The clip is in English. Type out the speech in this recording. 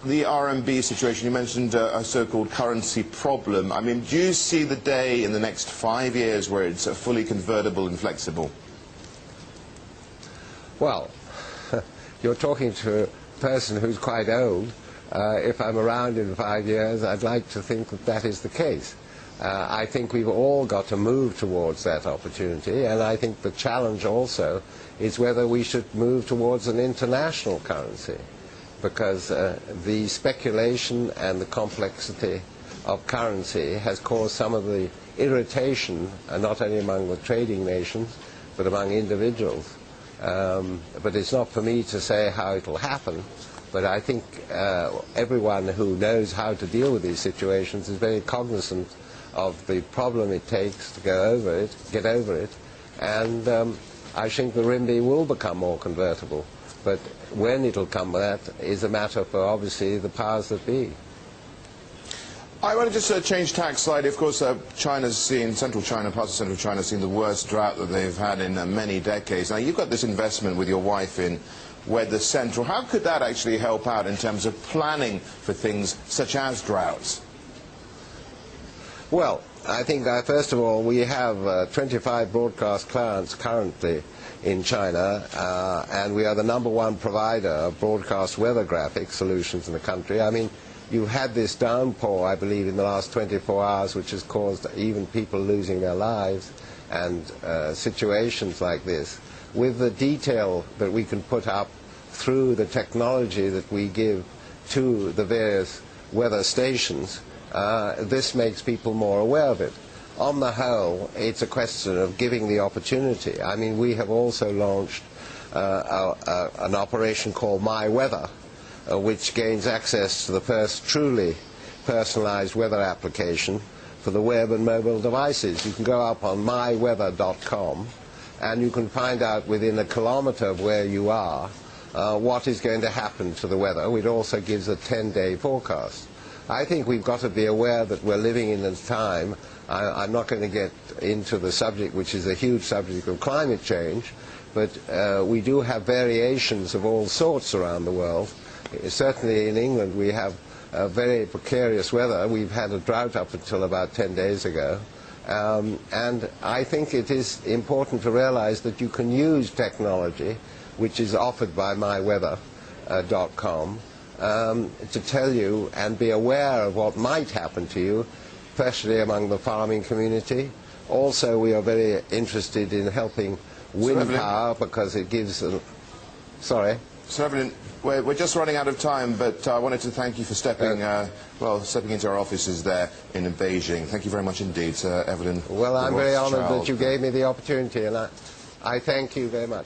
the RMB situation, you mentioned a so-called currency problem. I mean, do you see the day in the next 5 years where it's fully convertible and flexible? Well, you're talking to a person who's quite old. If I'm around in 5 years, I'd like to think that that is the case. I think we've all got to move towards that opportunity, and I think the challenge also is whether we should move towards an international currency, because the speculation and the complexity of currency has caused some of the irritation, not only among the trading nations, but among individuals. But it's not for me to say how it will happen, but I think everyone who knows how to deal with these situations is very cognizant of the problem it takes to get over it, and I think the RMB will become more convertible. But when it'll come, that is a matter for, obviously, the powers that be. I want to just change tack slightly. Of course, China's seen, central China, parts of central China, have seen the worst drought that they've had in many decades. Now, you've got this investment with your wife in Weather Central. How could that actually help out in terms of planning for things such as droughts? Well, I think that, first of all, we have 25 broadcast clients currently in China, and we are the #1 provider of broadcast weather graphic solutions in the country. I mean, you had this downpour, I believe, in the last 24 hours, which has caused even people losing their lives, and situations like this. With the detail that we can put up through the technology that we give to the various weather stations, this makes people more aware of it. On the whole, it's a question of giving the opportunity. I mean, we have also launched an operation called My Weather, which gains access to the first truly personalized weather application for the web and mobile devices. You can go up on myweather.com and you can find out within a kilometer of where you are what is going to happen to the weather. It also gives a 10-day forecast. I think we've got to be aware that we're living in a time, I'm not going to get into the subject, which is a huge subject of climate change, but we do have variations of all sorts around the world. Certainly in England we have very precarious weather. We've had a drought up until about 10 days ago. And I think it is important to realize that you can use technology, which is offered by myweather.com, to tell you and be aware of what might happen to you, especially among the farming community. Also, we are very interested in helping wind power because it gives sorry. Sir Evelyn, we're just running out of time, but I wanted to thank you for stepping into our offices there in Beijing. Thank you very much indeed, Sir Evelyn. Well, I'm very honored that you gave me the opportunity, and I thank you very much.